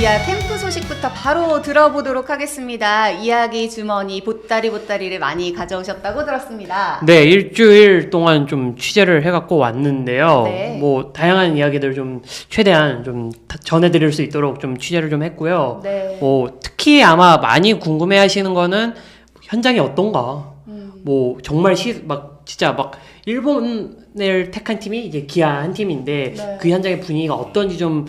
기아 캠프 소식부터 바로 들어보도록 하겠습니다. 이야기 주머니 보따리를 많이 가져오셨다고 들었습니다. 네, 일주일 동안 좀 취재를 해갖고 왔는데요. 네. 뭐 다양한 이야기들 좀 최대한 좀 전해드릴 수 있도록 좀 취재를 좀 했고요. 네. 뭐 특히 아마 많이 궁금해하시는 거는 현장이 어떤가. 뭐 정말 막 진짜 막 일본을 택한 팀이 이제 기아 한 팀인데 네. 그 현장의 분위기가 어떤지 좀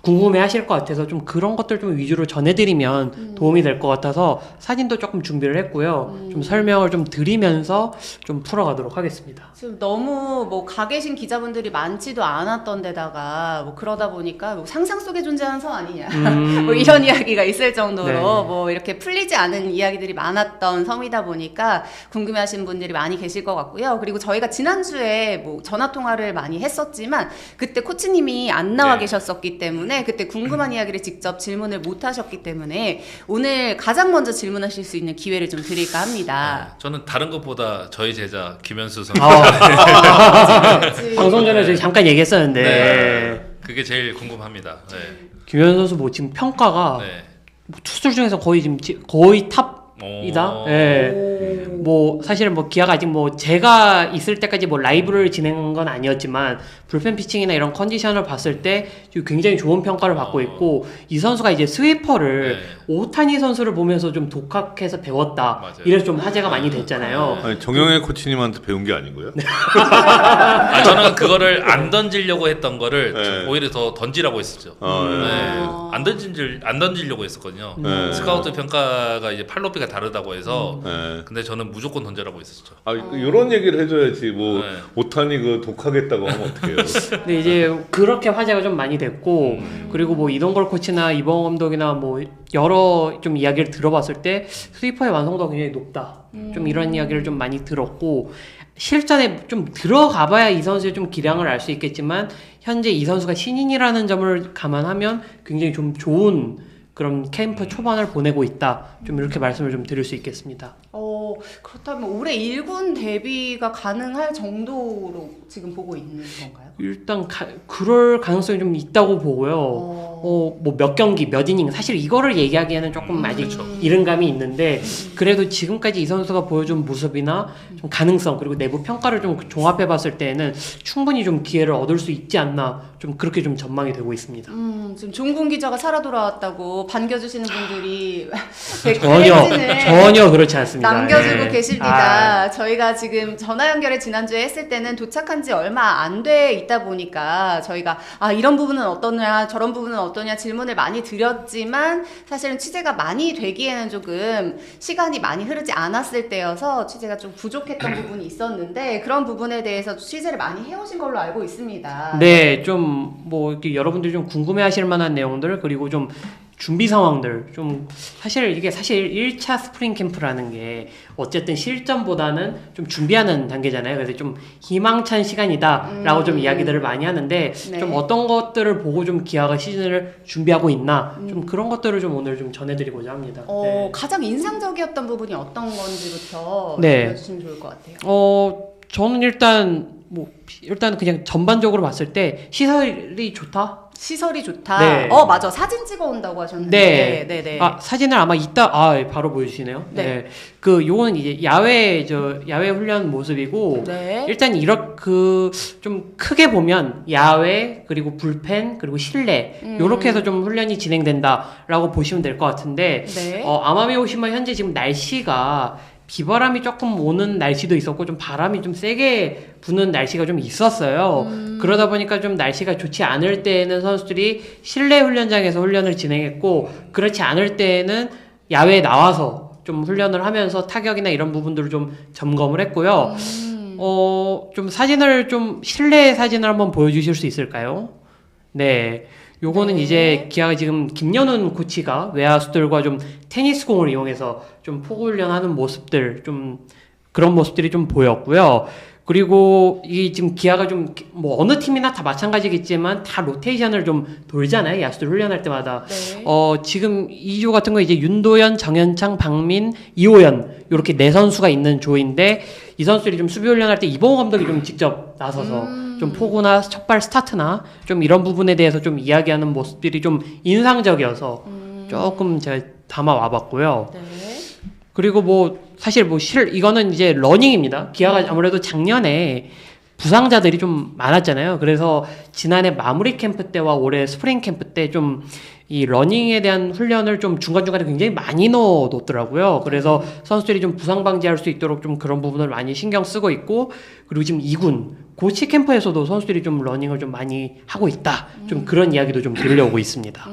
궁금해 하실 것 같아서 좀 그런 것들 좀 위주로 전해드리면 도움이 될 것 같아서 사진도 조금 준비를 했고요. 좀 설명을 좀 드리면서 좀 풀어가도록 하겠습니다. 지금 너무 뭐 가 계신 기자분들이 많지도 않았던 데다가 뭐 그러다 보니까 뭐 상상 속에 존재하는 섬 아니냐 뭐 이런 이야기가 있을 정도로 네. 뭐 이렇게 풀리지 않은 이야기들이 많았던 섬이다 보니까 궁금해하시는 분들이 많이 계실 것 같고요. 그리고 저희가 지난주에 뭐 전화 통화를 많이 했었지만 그때 코치님이 안 나와 계셨었기 때문에 그때 궁금한 이야기를 직접 질문을 못 하셨기 때문에 오늘 가장 먼저 질문하실 수 있는 기회를 좀 드릴까 합니다. 저는 다른 것보다 저희 제자 김현수 선수 방송 전에 저희 잠깐 얘기했었는데 네. 그게 제일 궁금합니다. 네. 김현 선수 뭐 지금 평가가 네. 뭐 투수들 중에서 거의 지금 거의 탑이다. 오. 예. 뭐 사실은 뭐 기아가 아직 뭐 제가 있을 때까지 뭐 라이브를 진행한 건 아니었지만 불펜 피칭이나 이런 컨디션을 봤을 때 굉장히 좋은 평가를 받고 있고 이 선수가 이제 스위퍼를 오타니 선수를 보면서 좀 독학해서 배웠다. 맞아요. 이래서 좀 화제가 많이 됐잖아요. 아니, 정영애 코치님한테 배운 게 아니고요. 저는 그거를 안 던지려고 했던 거를 네. 오히려 더 던지라고 했었죠. 안 던지려고 했었거든요. 네. 스카우트 평가가 이제 팔 높이가 다르다고 해서 네. 근데 저는 무조건 던져라고 했었죠. 이런 얘기를 해줘야지. 뭐 네. 오타니 그 독하겠다고 하면 어떡해요. 근데 이제 그렇게 화제가 좀 많이 됐고 그리고 뭐 이동걸 코치나 이범호 감독이나 뭐 여러 좀 이야기를 들어봤을 때 스위퍼의 완성도가 굉장히 높다. 좀 이런 이야기를 좀 많이 들었고 실전에 좀 들어가봐야 이 선수의 좀 기량을 알 수 있겠지만 현재 이 선수가 신인이라는 점을 감안하면 굉장히 좀 좋은 그런 캠프 초반을 보내고 있다. 좀 이렇게 말씀을 좀 드릴 수 있겠습니다. 그렇다면 올해 1군 데뷔가 가능할 정도로 지금 보고 있는 건가요? 일단 그럴 가능성이 좀 있다고 보고요. 뭐 몇 경기, 몇 이닝 사실 이거를 얘기하기에는 조금 아직 이른 감이 있는데 그래도 지금까지 이 선수가 보여준 모습이나 좀 가능성 그리고 내부 평가를 좀 종합해 봤을 때는 충분히 좀 기회를 얻을 수 있지 않나 좀 그렇게 좀 전망이 되고 있습니다. 지금 종군 기자가 살아 돌아왔다고 반겨주시는 분들이 댓글에 전혀 그렇지 않습니다. 남겨주고 네. 계십니다. 저희가 지금 전화 연결을 지난주에 했을 때는 도착한 지 얼마 안 돼 있다 보니까 저희가 이런 부분은 어떠냐 저런 부분은 어떠냐 질문을 많이 드렸지만 사실은 취재가 많이 되기에는 조금 시간이 많이 흐르지 않았을 때여서 취재가 좀 부족했던 부분이 있었는데 그런 부분에 대해서 취재를 많이 해오신 걸로 알고 있습니다. 네, 좀 뭐 이렇게 여러분들이 좀 궁금해하실 만한 내용들 그리고 좀 준비 상황들 좀 사실 1차 스프링 캠프라는 게 어쨌든 실전보다는 좀 준비하는 단계잖아요. 그래서 좀 희망찬 시간이다라고 좀 이야기들을 많이 하는데 네. 좀 어떤 것들을 보고 좀 기아가 시즌을 준비하고 있나 좀 그런 것들을 좀 오늘 좀 전해드리고자 합니다. 네. 가장 인상적이었던 부분이 어떤 건지부터 네. 알려주시면 좋을 것 같아요. 저는 일단 그냥 전반적으로 봤을 때 시설이 좋다. 시설이 좋다. 네. 맞아. 사진 찍어 온다고 하셨는데. 네. 사진을 아마 이따 바로 보여주시네요. 네. 요거는 이제 야외 훈련 모습이고 네. 일단 좀 크게 보면 야외 그리고 불펜 그리고 실내 요렇게 해서 좀 훈련이 진행된다라고 보시면 될 것 같은데 네. 아마미 오시마 현재 지금 날씨가 비바람이 조금 오는 날씨도 있었고 좀 바람이 좀 세게 부는 날씨가 좀 있었어요. 그러다 보니까 좀 날씨가 좋지 않을 때에는 선수들이 실내 훈련장에서 훈련을 진행했고 그렇지 않을 때에는 야외에 나와서 좀 훈련을 하면서 타격이나 이런 부분들을 좀 점검을 했고요. 좀 실내 사진을 한번 보여주실 수 있을까요? 네. 요거는 이제 기아가 지금 김연훈 코치가 외야수들과 좀 테니스 공을 이용해서 좀 포구 훈련하는 모습들 그런 모습들이 좀 보였고요. 그리고 이 지금 기아가 좀 뭐 어느 팀이나 다 마찬가지겠지만 다 로테이션을 좀 돌잖아요. 야수들 훈련할 때마다. 네. 지금 2조 같은 거 이제 윤도현, 정현창, 박민, 이호연 요렇게 네 선수가 있는 조인데 이 선수들이 좀 수비 훈련할 때 이봉호 감독이 좀 직접 나서서 좀 포구나 첫발 스타트나 좀 이런 부분에 대해서 좀 이야기하는 모습들이 좀 인상적이어서 조금 제가 담아 와봤고요. 네. 그리고 뭐 사실 뭐 이거는 이제 러닝입니다. 기아가 아무래도 작년에 부상자들이 좀 많았잖아요. 그래서 지난해 마무리 캠프 때와 올해 스프링 캠프 때 좀 이 러닝에 대한 훈련을 좀 중간중간에 굉장히 많이 넣어놓더라고요. 그래서 선수들이 좀 부상 방지할 수 있도록 좀 그런 부분을 많이 신경 쓰고 있고, 그리고 지금 2군 고치 캠프에서도 선수들이 좀 러닝을 좀 많이 하고 있다. 좀 그런 이야기도 좀 들려오고 있습니다.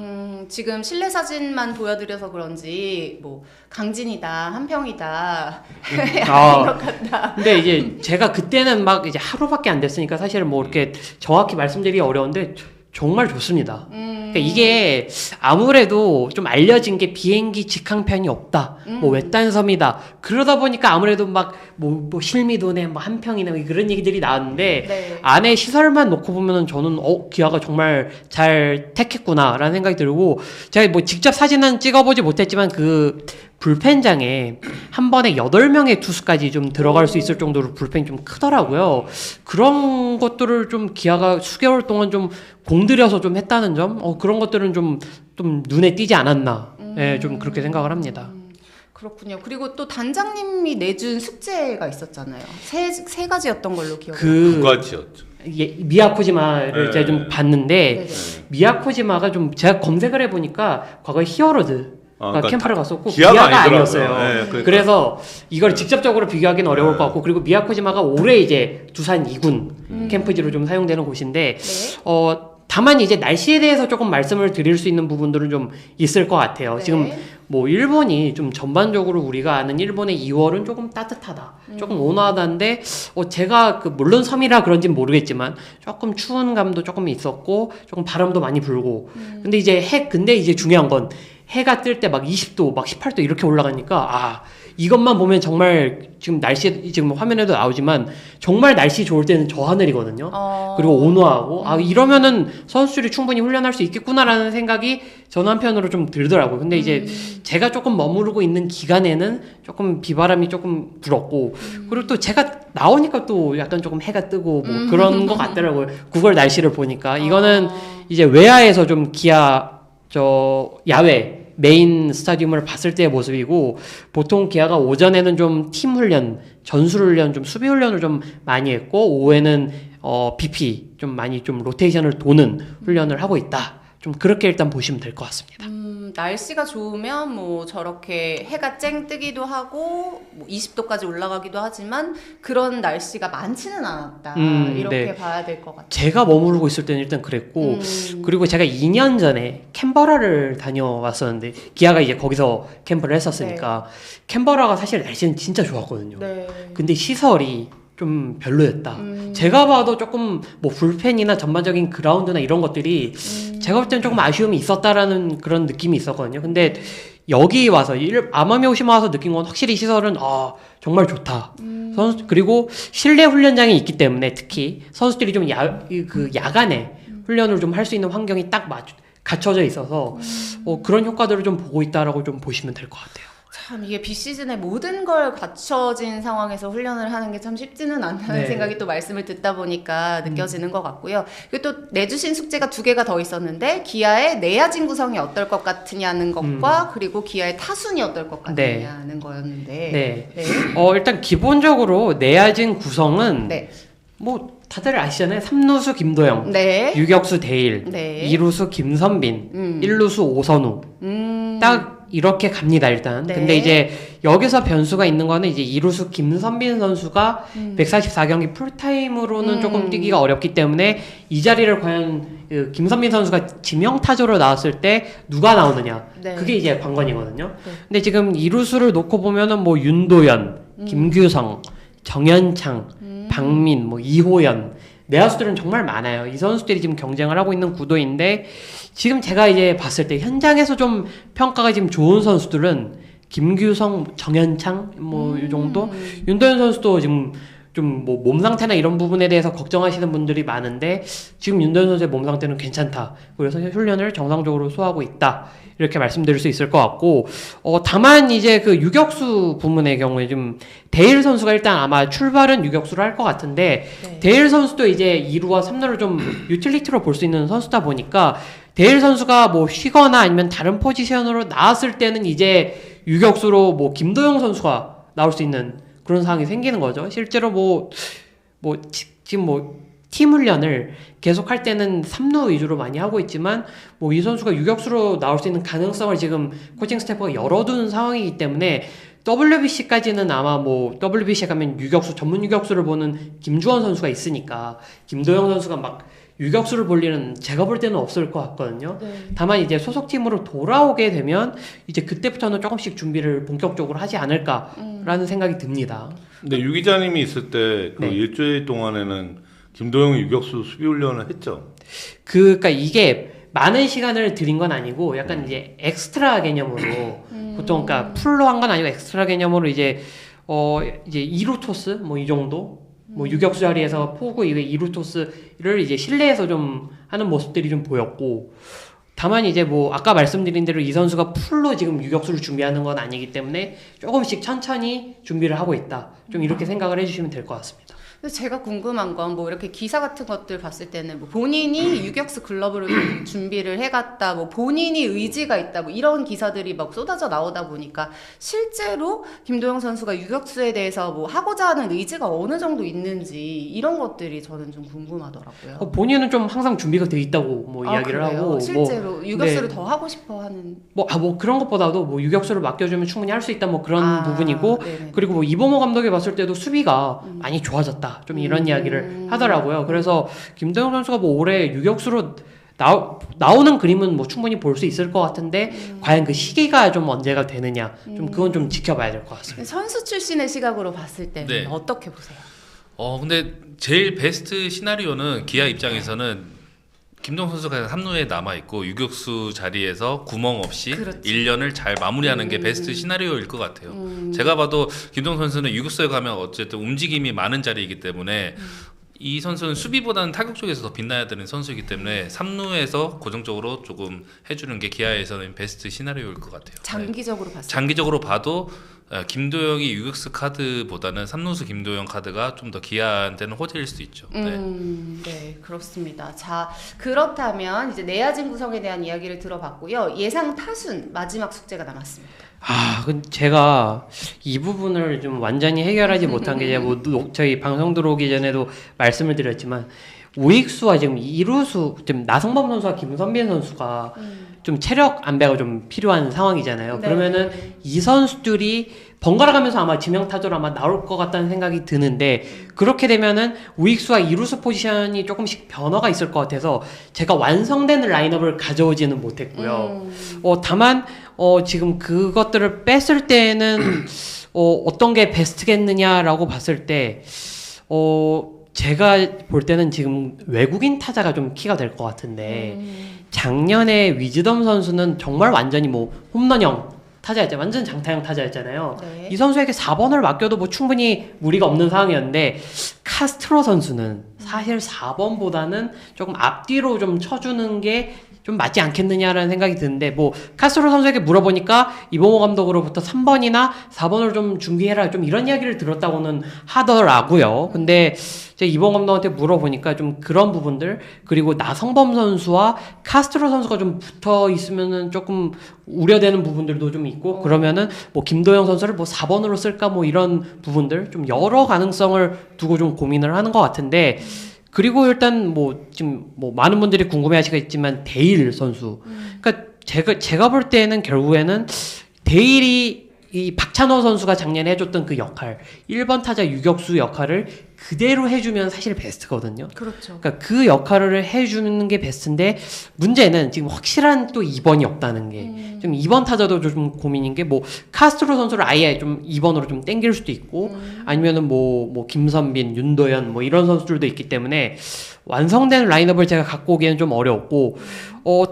지금 실내 사진만 보여드려서 그런지 뭐 강진이다, 한평이다 아닌 것 같다. 근데 이제 제가 그때는 막 이제 하루밖에 안 됐으니까 사실 뭐 이렇게 정확히 말씀드리기 어려운데 정말 좋습니다. 그러니까 이게 아무래도 좀 알려진 게 비행기 직항편이 없다, 뭐 외딴 섬이다. 그러다 보니까 아무래도 막 뭐 실미도네, 뭐 한평이네, 뭐 그런 얘기들이 나왔는데 네. 안에 시설만 놓고 보면은 저는 기아가 정말 잘 택했구나라는 생각이 들고, 제가 뭐 직접 사진은 찍어보지 못했지만 그 불펜장에 한 번에 8명의 투수까지 좀 들어갈 수 있을 정도로 불펜이 좀 크더라고요. 그런 것들을 좀 기아가 수개월 동안 좀 공들여서 좀 했다는 점, 그런 것들은 좀 눈에 띄지 않았나, 예, 좀 그렇게 생각을 합니다. 그렇군요. 그리고 또 단장님이 내준 숙제가 있었잖아요. 세 가지였던 걸로 기억해요. 두 가지였죠. 미야코지마를 네. 제가 좀 봤는데, 네네. 미야코지마가 좀 제가 검색을 해보니까 과거에 히어로즈 그러니까 캠프를 갔었고 기아가 아니었어요. 네, 그러니까. 그래서 이걸 직접적으로 비교하기는 어려울 네. 것 같고, 그리고 미야코지마가 올해 이제 두산 2군 캠프지로 좀 사용되는 곳인데, 네. 다만 이제 날씨에 대해서 조금 말씀을 드릴 수 있는 부분들은 좀 있을 것 같아요. 네. 지금 뭐 일본이 좀 전반적으로 우리가 아는 일본의 2월은 조금 따뜻하다, 조금 온화하다인데, 제가 물론 섬이라 그런지는 모르겠지만 조금 추운 감도 조금 있었고, 조금 바람도 많이 불고, 근데 이제 중요한 건 해가 뜰 때 막 20도, 막 18도 이렇게 올라가니까, 이것만 보면 정말 지금 지금 화면에도 나오지만 정말 날씨 좋을 때는 저 하늘이거든요. 그리고 온화하고, 이러면은 선수들이 충분히 훈련할 수 있겠구나라는 생각이 저는 한편으로 좀 들더라고요. 근데 이제 제가 조금 머무르고 있는 기간에는 조금 비바람이 조금 불었고, 그리고 또 제가 나오니까 또 약간 조금 해가 뜨고 뭐 그런 것 같더라고요. 구글 날씨를 보니까. 이거는 이제 외야에서 좀 야외 메인 스타디움을 봤을 때의 모습이고, 보통 기아가 오전에는 좀 팀 훈련, 전술 훈련, 좀 수비 훈련을 좀 많이 했고, 오후에는 BP 좀 많이 좀 로테이션을 도는 훈련을 하고 있다. 좀 그렇게 일단 보시면 될 것 같습니다. 날씨가 좋으면 뭐 저렇게 해가 쨍 뜨기도 하고 뭐 20도까지 올라가기도 하지만 그런 날씨가 많지는 않았다. 이렇게 네. 봐야 될 것 같아요. 제가 머무르고 있을 때는 일단 그랬고, 그리고 제가 2년 전에 캔버라를 다녀왔었는데, 기아가 이제 거기서 캠프를 했었으니까, 캔버라가 사실 날씨는 진짜 좋았거든요. 네. 근데 시설이 좀 별로였다. 제가 봐도 조금 뭐 불펜이나 전반적인 그라운드나 이런 것들이 제가 볼 때는 조금 아쉬움이 있었다라는 그런 느낌이 있었거든요. 근데 여기 와서 아마미 오시마 와서 느낀 건 확실히 시설은 정말 좋다. 그리고 실내 훈련장이 있기 때문에 특히 선수들이 좀 야간에 훈련을 좀 할 수 있는 환경이 딱 갖춰져 있어서 그런 효과들을 좀 보고 있다라고 좀 보시면 될 것 같아요. 참 이게 비시즌에 모든 걸 갖춰진 상황에서 훈련을 하는 게 참 쉽지는 않다는 네. 생각이 또 말씀을 듣다 보니까 느껴지는 것 같고요. 그리고 또 내주신 숙제가 2개가 더 있었는데, 기아의 내야진 구성이 어떨 것 같으냐는 것과 그리고 기아의 타순이 어떨 것 같으냐는 거였는데, 네. 네. 일단 기본적으로 내야진 구성은 네. 뭐 다들 아시잖아요. 3루수 김도영, 네. 유격수 대일, 네. 2루수 김선빈, 1루수 오선우. 딱 이렇게 갑니다, 일단. 네. 근데 이제 여기서 변수가 있는 거는 이제 2루수 김선빈 선수가 144경기 풀타임으로는 조금 뛰기가 어렵기 때문에 이 자리를 과연 김선빈 선수가 지명타조로 나왔을 때 누가 나오느냐. 네. 그게 이제 관건이거든요. 네. 근데 지금 2루수를 놓고 보면은 뭐 윤도현, 김규성, 정현창, 박민, 뭐 이호연, 내야수들은 정말 많아요. 이 선수들이 지금 경쟁을 하고 있는 구도인데, 지금 제가 이제 봤을 때 현장에서 좀 평가가 지금 좋은 선수들은 김규성, 정현창 뭐 이 정도, 윤도현 선수도 지금 좀 뭐 몸 상태나 이런 부분에 대해서 걱정하시는 분들이 많은데 지금 윤도현 선수의 몸 상태는 괜찮다. 그래서 훈련을 정상적으로 소화하고 있다. 이렇게 말씀드릴 수 있을 것 같고 다만 이제 그 유격수 부문의 경우에 좀 데일 선수가 일단 아마 출발은 유격수로 할 것 같은데 네. 데일 선수도 이제 2루와 3루를 좀 유틸리티로 볼 수 있는 선수다 보니까 데일 선수가 뭐 쉬거나 아니면 다른 포지션으로 나왔을 때는 이제 유격수로 뭐 김도영 선수가 나올 수 있는 그런 상황이 생기는 거죠. 실제로 지금 팀 훈련을 계속 할 때는 3루 위주로 많이 하고 있지만 뭐 이 선수가 유격수로 나올 수 있는 가능성을 지금 코칭 스태프가 열어둔 상황이기 때문에 WBC까지는 아마 뭐 WBC에 가면 유격수 전문 유격수를 보는 김주원 선수가 있으니까 김도영 선수가 막 유격수를 볼 일은 제가 볼 때는 없을 것 같거든요. 네. 다만 이제 소속팀으로 돌아오게 되면 이제 그때부터는 조금씩 준비를 본격적으로 하지 않을까라는 생각이 듭니다. 근데 유 기자님이 있을 때 그 네. 일주일 동안에는 김도영 유격수 수비 훈련을 했죠. 그러니까 이게 많은 시간을 들인 건 아니고 약간 이제 엑스트라 개념으로 보통 그러니까 풀로 한 건 아니고 엑스트라 개념으로 이제 2루 토스 뭐 이 정도 뭐 유격수 자리에서 포구 이게 2루 토스를 이제 실내에서 좀 하는 모습들이 좀 보였고 다만 이제 뭐 아까 말씀드린 대로 이 선수가 풀로 지금 유격수를 준비하는 건 아니기 때문에 조금씩 천천히 준비를 하고 있다. 좀 이렇게 생각을 해주시면 될 것 같습니다. 근데 제가 궁금한 건 뭐 이렇게 기사 같은 것들 봤을 때는 뭐 본인이 유격수 글러브를 좀 준비를 해갔다, 뭐 본인이 의지가 있다, 뭐 이런 기사들이 막 쏟아져 나오다 보니까 실제로 김도영 선수가 유격수에 대해서 뭐 하고자 하는 의지가 어느 정도 있는지 이런 것들이 저는 좀 궁금하더라고요. 본인은 좀 항상 준비가 돼 있다고 뭐 이야기를 그래요? 하고 실제로 유격수를 네. 더 하고 싶어 하는 뭐 그런 것보다도 뭐 유격수를 맡겨주면 충분히 할 수 있다 뭐 그런 부분이고 네네. 그리고 뭐 이범호 감독이 봤을 때도 수비가 많이 좋아졌다 좀 이런 이야기를 하더라고요. 그래서 김도영 선수가 뭐 올해 유격수로 나오는 그림은 뭐 충분히 볼 수 있을 것 같은데 과연 그 시기가 좀 언제가 되느냐 좀 그건 좀 지켜봐야 될 것 같습니다. 선수 출신의 시각으로 봤을 때는 네. 어떻게 보세요? 근데 제일 베스트 시나리오는 기아 입장에서는 김동 선수가 3루에 남아있고 유격수 자리에서 구멍 없이 그렇지. 1년을 잘 마무리하는 게 베스트 시나리오일 것 같아요. 제가 봐도 김동 선수는 유격수에 가면 어쨌든 움직임이 많은 자리이기 때문에 이 선수는 수비보다는 타격 쪽에서 더 빛나야 되는 선수이기 때문에 3루에서 고정적으로 조금 해주는 게 기아에서는 베스트 시나리오일 것 같아요. 장기적으로 봤을 때. 장기적으로 봐도 김도영이 유격수 카드보다는 3루수 김도영 카드가 좀 더 기아한테는 호재일 수도 있죠. 네, 그렇습니다. 자, 그렇다면 이제 내야진 구성에 대한 이야기를 들어봤고요. 예상 타순 마지막 숙제가 남았습니다. 근데 제가 이 부분을 좀 완전히 해결하지 못한 게 제가 뭐 저희 방송 들어오기 전에도 말씀을 드렸지만 우익수와 지금 이루수 지금 나성범 선수와 김선빈 선수가 좀 체력 안배가 좀 필요한 상황이잖아요. 네. 그러면은 이 선수들이 번갈아 가면서 아마 지명타자로 아마 나올 것 같다는 생각이 드는데 그렇게 되면은 우익수와 이루수 포지션이 조금씩 변화가 있을 것 같아서 제가 완성된 라인업을 가져오지는 못했고요. 다만 지금 그것들을 뺐을 때는 어떤 게 베스트겠느냐라고 봤을 때 제가 볼 때는 지금 외국인 타자가 좀 키가 될 것 같은데 작년에 위즈덤 선수는 정말 완전히 뭐 홈런형 타자였잖아요. 완전 장타형 타자였잖아요. 네. 이 선수에게 4번을 맡겨도 뭐 충분히 무리가 없는 상황이었는데 카스트로 선수는 사실 4번보다는 조금 앞뒤로 좀 쳐주는 게 좀 맞지 않겠느냐라는 생각이 드는데 뭐 카스트로 선수에게 물어보니까 이범호 감독으로부터 3번이나 4번을 좀 준비해라 좀 이런 이야기를 들었다고는 하더라고요. 근데 제가 이범호 감독한테 물어보니까 좀 그런 부분들 그리고 나성범 선수와 카스트로 선수가 좀 붙어 있으면은 조금 우려되는 부분들도 좀 있고 그러면은 뭐 김도영 선수를 뭐 4번으로 쓸까 뭐 이런 부분들 좀 여러 가능성을 두고 좀 고민을 하는 것 같은데 그리고 일단 뭐 지금 뭐 많은 분들이 궁금해하시겠지만 데일 선수. 그러니까 제가 볼 때는 결국에는 데일이 이 박찬호 선수가 작년에 해줬던 그 역할, 1번 타자 유격수 역할을 그대로 해주면 사실 베스트거든요. 그렇죠. 그러니까 그 역할을 해주는 게 베스트인데 문제는 지금 확실한 또 2번이 없다는 게 좀 2번 타자도 좀 고민인 게 뭐 카스트로 선수를 아예 좀 2번으로 좀 땡길 수도 있고 아니면은 뭐 김선빈, 윤도현 뭐 이런 선수들도 있기 때문에 완성된 라인업을 제가 갖고 오기에는 좀 어려웠고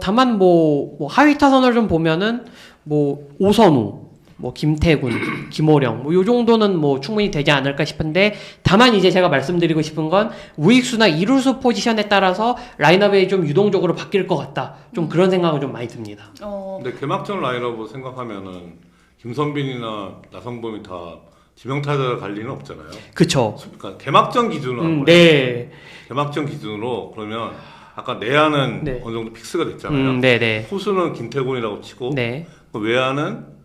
다만 뭐 하위 타선을 좀 보면은 뭐 오선우 뭐 김태군, 김호령 뭐 요 정도는 뭐 충분히 되지 않을까 싶은데 다만 이제 제가 말씀드리고 싶은 건 우익수나 이루수 포지션에 따라서 라인업이 좀 유동적으로 바뀔 것 같다. 좀 그런 생각은 좀 많이 듭니다. 근데 개막전 라인업을 생각하면은 김선빈이나 나성범이 다 지명타자 갈 리는 없잖아요. 그쵸. 그러니까 개막전 기준으로 한 거예요. 네. 개막전 기준으로 그러면 아까 내야는 네. 어느 정도 픽스가 됐잖아요. 네네. 포수는 김태곤이라고 치고 네. 그 외야는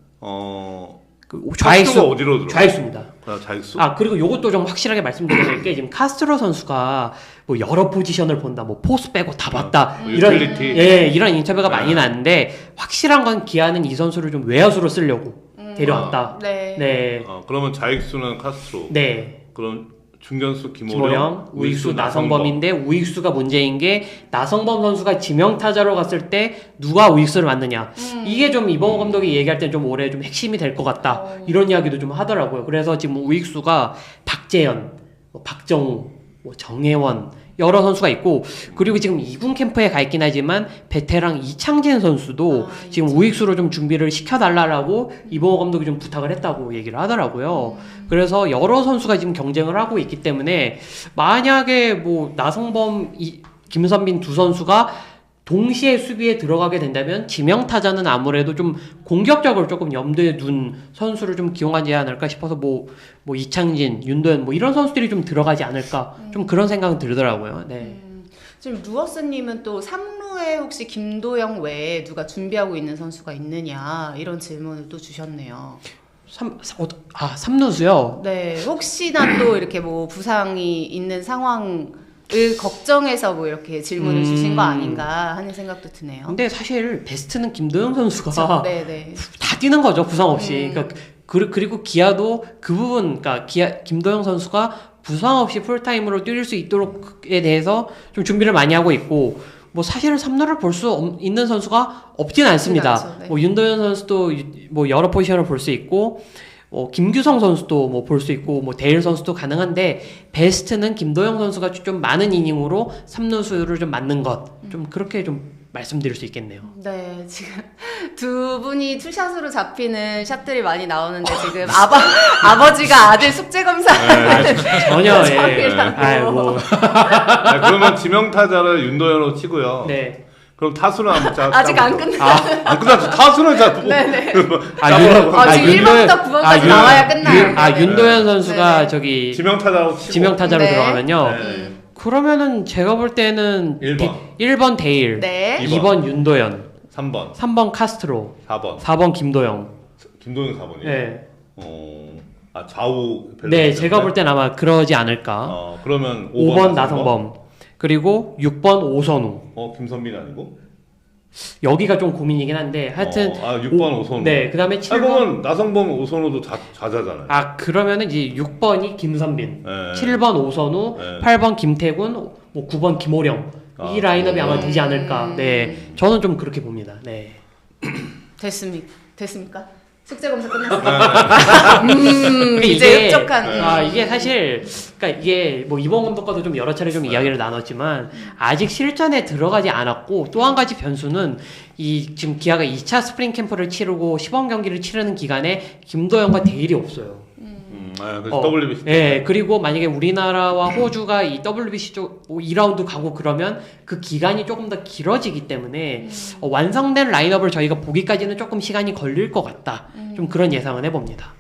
그 카스트로가 어디로 들어? 좌익수입니다. 좌익수? 아 그리고 요것도 좀 확실하게 말씀드려야 될 게 지금 카스트로 선수가 뭐 여러 포지션을 본다, 뭐 포수 빼고 다 봤다 이런 유틸리티. 이런 인터뷰가 네. 많이 나는데 확실한 건 기아는 이 선수를 좀 외야수로 쓰려고 데려왔다. 네. 네. 그러면 좌익수는 카스트로. 네. 그럼 중견수 김호령, 김호령, 우익수 나성범인데 우익수가 문제인 게 나성범 선수가 지명타자로 갔을 때 누가 우익수를 맞느냐 이게 좀 이범호 감독이 얘기할 때 좀 올해 좀 핵심이 될 것 같다 이런 이야기도 좀 하더라고요. 그래서 지금 우익수가 박재현, 뭐 박정우, 뭐 정혜원 여러 선수가 있고 그리고 지금 2군 캠프에 가 있긴 하지만 베테랑 이창진 선수도 지금 우익수로 좀 준비를 시켜달라고 이범호 감독이 좀 부탁을 했다고 얘기를 하더라고요. 그래서 여러 선수가 지금 경쟁을 하고 있기 때문에 만약에 뭐 나성범, 김선빈 두 선수가 동시에 수비에 들어가게 된다면 지명타자는 아무래도 좀 공격적으로 조금 염두에 둔 선수를 좀 기용하지 않을까 싶어서 뭐 이창진, 윤도현 뭐 이런 선수들이 좀 들어가지 않을까 좀 그런 생각은 들더라고요. 네. 지금 루어스님은 또 3루에 혹시 김도영 외에 누가 준비하고 있는 선수가 있느냐 이런 질문을 또 주셨네요. 3루수요? 네, 혹시나 또 이렇게 뭐 부상이 있는 상황을 걱정해서 뭐 이렇게 질문을 주신 거 아닌가 하는 생각도 드네요. 근데 사실 베스트는 김도영 선수가 그렇죠. 네네. 다 뛰는 거죠, 부상 없이. 그러니까 그리고 기아도 그 부분, 그러니까 김도영 선수가 부상 없이 풀타임으로 뛸 수 있도록에 대해서 좀 준비를 많이 하고 있고, 뭐 사실은 3루를 볼 수 있는 선수가 없진 않습니다. 않죠, 네. 뭐 윤도현 선수도 뭐 여러 포지션을 볼 수 있고, 김규성 선수도 뭐 볼 수 있고, 뭐 데일 선수도 가능한데, 베스트는 김도영 선수가 좀 많은 이닝으로 3루수를 좀 맞는 것, 좀 그렇게 좀 말씀드릴 수 있겠네요. 네, 지금 두 분이 투샷으로 잡히는 샷들이 많이 나오는데 지금 아버지가 아들 숙제 검사 전혀, 저기라고. 그러면 지명타자를 윤도현으로 치고요. 네. 그럼 타수는 한번 아직 안 끝났어요. 안 끝났죠. 타수는 잡고. 네네. 지금 1번부터 9번까지 나와야 끝나요. 윤도현 선수가 네네. 저기 지명타자로 치고. 지명타자로 네. 들어가면요. 네. 그러면은 제가 볼 때는 1번 데일, 네. 2번 윤도현, 3번, 3번 카스트로, 4번. 4번 김도영. 김도영 4번이요. 네. 좌우. 네, 제가 볼 땐 아마 그러지 않을까. 그러면 5번 나성범. 그리고 6번 오선우. 김선빈 아니고? 여기가 좀 고민이긴 한데 하여튼 6번 오선우. 네, 그다음에 7번. 그러면 나성범 오선우도 좌자잖아요. 그러면은 이제 6번이 김선빈, 네. 7번 오선우, 네. 8번 김태군, 뭐 9번 김호령. 이 라인업이 아마 되지 않을까. 네. 저는 좀 그렇게 봅니다. 네. 됐습니까? 숙제 검사 끝났어요. 이제 흡족한. 이게 사실, 그러니까 이게 뭐 이번 감독과도 좀 여러 차례 좀 이야기를 나눴지만 아직 실전에 들어가지 않았고 또 한 가지 변수는 지금 기아가 2차 스프링 캠프를 치르고 시범 경기를 치르는 기간에 김도영과 데일이 없어요. 그래서 WBC. 네, 그리고 만약에 우리나라와 호주가 이 WBC 쪽 2라운드 가고 그러면 그 기간이 조금 더 길어지기 때문에 완성된 라인업을 저희가 보기까지는 조금 시간이 걸릴 것 같다. 좀 그런 예상은 해봅니다.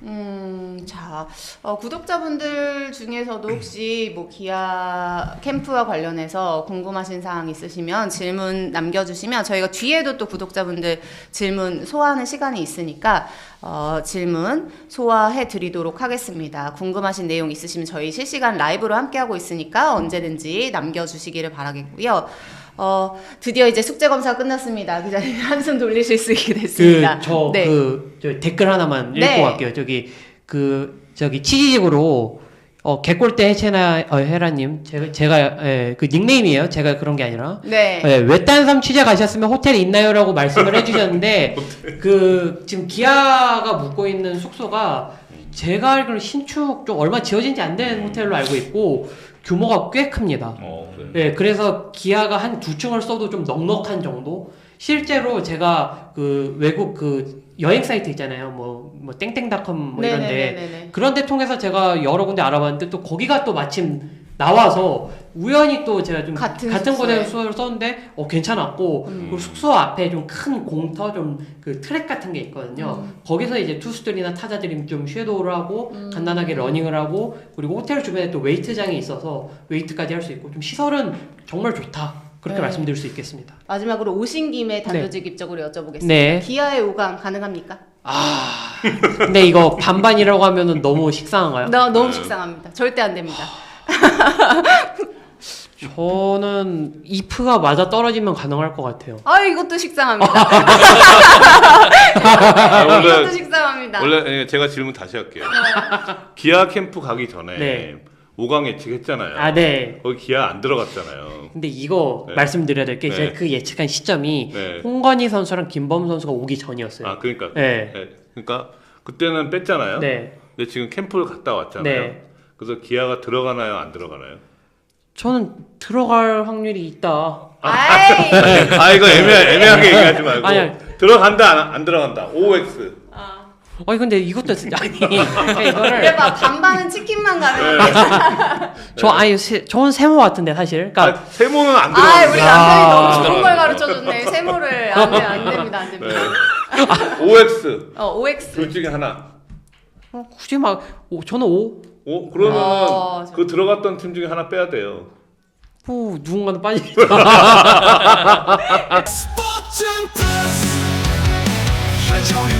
자, 구독자분들 중에서도 혹시 뭐 기아 캠프와 관련해서 궁금하신 사항 있으시면 질문 남겨주시면 저희가 뒤에도 또 구독자분들 질문 소화하는 시간이 있으니까 질문 소화해 드리도록 하겠습니다. 궁금하신 내용 있으시면 저희 실시간 라이브로 함께하고 있으니까 언제든지 남겨주시기를 바라겠고요. 드디어 이제 숙제 검사가 끝났습니다. 기자님 한숨 돌리실 수 있게 됐습니다. 저 댓글 하나만 읽고 갈게요. 저기 치지직으로 개꼴대 해체나 해라님 제가 그 닉네임이에요. 제가 그런 게 아니라 외딴섬 취재 가셨으면 호텔 있나요라고 말씀을 해주셨는데 지금 기아가 묵고 있는 숙소가 제가 알기로는 신축 좀 얼마 지어진지 안 된 호텔로 알고 있고 규모가 꽤 큽니다. 네, 그래서 기아가 한 2층을 써도 좀 넉넉한 정도. 실제로 제가 그 외국 그 여행 사이트 있잖아요. 뭐 땡땡닷컴 뭐 이런데 네네네네. 그런 데 통해서 제가 여러 군데 알아봤는데 또 거기가 또 마침 나와서 우연히 또 제가 좀 같은 같은 숙소에. 곳에서 썼는데 괜찮았고 그리고 숙소 앞에 좀 큰 공터 좀 그 트랙 같은 게 있거든요. 거기서 이제 투수들이나 타자들이 좀 섀도우를 하고 간단하게 러닝을 하고 그리고 호텔 주변에 또 웨이트장이 있어서 웨이트까지 할 수 있고 좀 시설은 정말 좋다. 그렇게 네. 말씀드릴 수 있겠습니다. 마지막으로 오신 김에 단도직입적으로 여쭤보겠습니다. 네. 기아의 5강 가능합니까? 근데 이거 반반이라고 하면은 너무 식상한가요? 너무 식상합니다. 절대 안 됩니다. 저는 if가 맞아 떨어지면 가능할 것 같아요. 이것도 식상합니다. 원래 이것도 식상합니다. 원래 제가 질문 다시 할게요. 기아 캠프 가기 전에 네. 5강 예측했잖아요. 아, 네. 거기 기아 안 들어갔잖아요. 근데 이거 네. 말씀드려야 될 게 네. 제가 그 예측한 시점이 네. 홍건희 선수랑 김범 선수가 오기 전이었어요. 아 그러니까 네. 그러니까 그때는 뺐잖아요. 네. 근데 지금 캠프를 갔다 왔잖아요. 네. 그래서 기아가 들어가나요, 안 들어가나요? 저는 들어갈 확률이 있다. 아이. 이거 애매하게 얘기하지 말고 아니. 들어간다, 안 들어간다. OX. 아니 근데 이것도 아니 이거를 그래봐 반반은 치킨만 가면. 저는 세모 같은데 사실. 그러니까 세모는 안 우리 들어간다. 남편이 너무 좋은 들어가요. 걸 가르쳐줬네. 세모를 안 됩니다, 안 됩니다. OX. OX. 둘 중에 하나. 굳이 막 저는 5. 그러면 그 들어갔던 팀 중에 하나 빼야 돼요. 뭐 누군가는 빠지겠죠. 스포츠 플러스 최종의